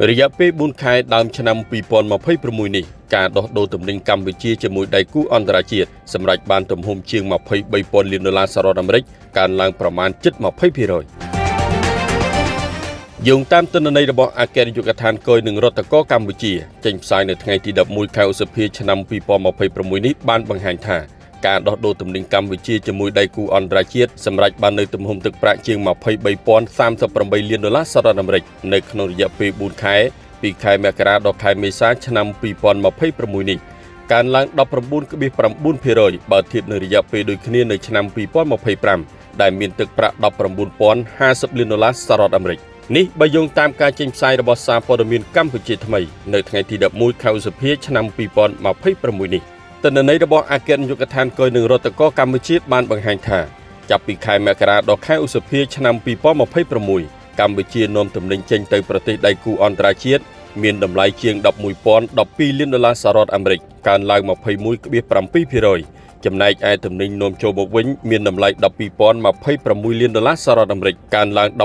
រយៈពេល4ខែដើមឆ្នាំ2026នេះការដោះដូរទំនិញកម្ពុជាជាមួយដៃគូអន្តរជាតិសម្រាប់បានទំហំជាង$23,000 លានអាមេរិកកើនឡើងប្រមាណជិត 20%យោងតាមទិន្នន័យរបស់អគ្គនាយកដ្ឋានគយនឹងរដ្ឋកោកម្ពុជាចេញផ្សាយនៅថ្ងៃទី11ខែឧសភាឆ្នាំ2026នេះបានបង្ហាញថាការដោះដូរទំនិញកម្ពុជាជាមួយដៃគូអន្តរជាតិសម្រាប់បាននៅទំហំទឹកប្រាក់ជាង$23,038 លានអាមេរិកនៅក្នុងរយៈពេល4ខែពីខែមករាដល់ខែមេសាឆ្នាំ2026នេះកើនឡើង 19.9% បើធៀបនឹងរយៈពេលដូចគ្នានៅឆ្នាំ2025ដែលមានទឹកប្រាក់$19,050 លានអាមេរិកនេះបើយោងតាមការចេញផ្សាយរបស់សារព័ត៌មានកម្ពុជាថ្មីនៅថ្ងៃទី11ខែឧសភាឆ្នាំ2026នេះទិន្នន័យរបស់អគ្គនាយកដ្ឋានគយនឹងរដ្ឋកោកម្ពុជាបានបង្ហាញថាចាប់ពីខែមករាដល់ខែឧសភាឆ្នាំ2026កម្ពុជានាំទំនិញចេញទៅប្រទេសដៃគូអន្តរជាតិមានតម្លៃជាង$11,012 លានអាមេរិកកើនឡើង 21.7%ចំណែកឯទំនិញនាំចូលមកវិញមានតម្លៃ$12,026 លានអាមេរិកកើនឡើង 18.3%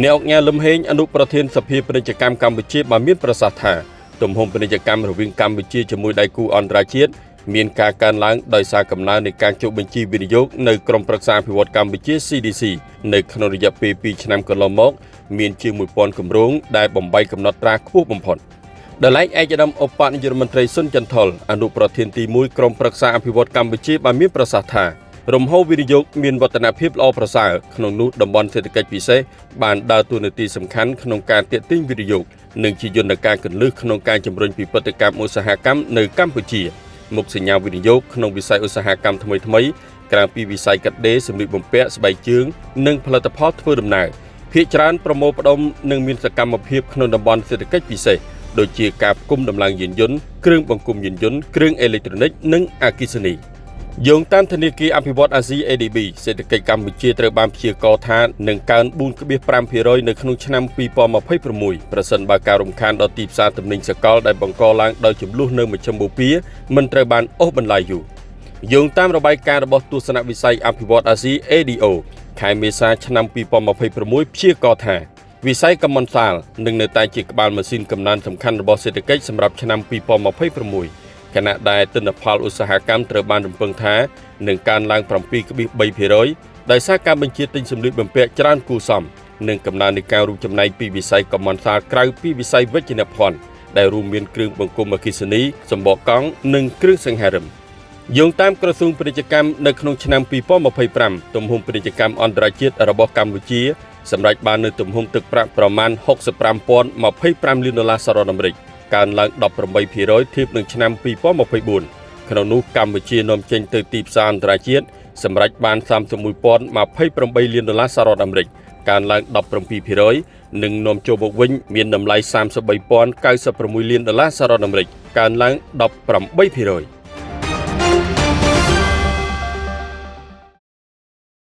អ្នកអង្គការលឹមហេងអនុប្រធានសភាពាណិជ្ជកម្មកម្ពុជាបានមានប្រសាសន៍ថាទំហំពាណិជ្ជកម្មរវាងកម្ពុជាជាមួយដៃគូអន្តរជាតិមានការកើនឡើងដោយសារកំណើននៃការចុះបញ្ជីវិនិយោគនៅក្រុមប្រឹក្សាអភិវឌ្ឍកម្ពុជា CDC នៅក្នុងរយៈពេល2ឆ្នាំកន្លងមកមានជាង 1000 គម្រោងដែលបំបីកំណត់ត្រាខ្ពស់បំផុតដែលឯកឧត្តមឧបនាយករដ្ឋមន្ត្រីសុនចន្ទថុលអនុប្រធានទី1ក្រុមប្រឹក្សាអភិវឌ្ឍកម្ពុជាបានមានប្រសាសន៍ថារំហូរវិនិយោគមានវឌ្ឍនភាពល្អប្រសើរក្នុងនោះតំបន់សេដ្ឋកិច្ចពិសេសបានដើរតួនាទីសំខាន់ក្នុងការទាក់ទាញវិនិយោគនិងជាយន្តការគន្លឹះក្នុងការជំរុញពិពិធកម្មឧស្សាហកម្មនៅកម្ពុជាមុខសញ្ញាវិនិយោគក្នុងវិស័យឧស្សាហកម្មថ្មីៗក្រៅពីវិស័យកាត់ដេរសម្លៀកបំពាក់ស្បែកជើងនិងផលិតផលធ្វើដំណើរភាគច្រើនប្រមូលផ្ដុំនិងមានសកម្មភាពក្នុងតំបន់សេដ្ឋកិច្ចពិសេសដូចជាការផ្គុំដំឡើងយានយន្តគ្រឿងបង្គុំយានយន្តគ្រឿងអេឡិចត្រូនិកនិងអគ្គិសនីយោងតាមធនាគារអភិវឌ្ឍអាស៊ី ADB សេដ្ឋកិច្ចកម្ពុជាត្រូវបានព្យាករណ៍ថានឹងកើន 4.5% នៅក្នុងឆ្នាំ2026ប្រសិនបើការរំខានដល់ទីផ្សារទំនិញសកលដែលបង្កឡើងដោយចំនួននៅមជ្ឈមបូព៌ាមិនត្រូវបានអូសបន្លាយយូរយោងតាមរបាយការណ៍របស់ទស្សនវិស័យអភិវឌ្ឍអាស៊ី ADO ខែមេសាឆ្នាំ2026ព្យាករណ៍ថាវិស័យកម្មន្តសាលនឹងនៅតែជាក្បាលម៉ាស៊ីនកំណើនសំខាន់របស់សេដ្ឋកិច្ចសម្រាប់ឆ្នាំ2026ខណៈដែលទិន្នផលឧស្សាហកម្មត្រូវបានរំពឹងថានឹងកើនឡើង 7.3% ដោយសារការបញ្ជាទិញសម្លៀកបំពាក់ច្រើនគួរសមនិងកំណើននៃការរួមចំណែកពីវិស័យកម្មន្តសាលក្រៅពីវិស័យវិជ្ជាភ័ណ្ឌដែលរួមមានគ្រឿងបង្គុំអគ្គិសនីសម្បកកង់និងគ្រឿងសង្ហារិមយោងតាមក្រសួងពាណិជ្ជកម្មនៅក្នុងឆ្នាំ2025ទំហំពាណិជ្ជកម្មអន្តរជាតិរបស់កម្ពុជាសម្រាប់បាននៅទំហំទឹកប្រាក់ប្រមាណ$65,025 លានអាមេរិកកើនឡើង 18% ធៀបនឹងឆ្នាំ2024ក្នុងនោះកម្ពុជានាំចេញទៅទីផ្សារអន្តរជាតិសម្រាប់បាន$31,028 លានអាមេរិកកើនឡើង 17% និងនាំចូលមកវិញមានតម្លៃ$33,096 លានអាមេរិកកើនឡើង 18%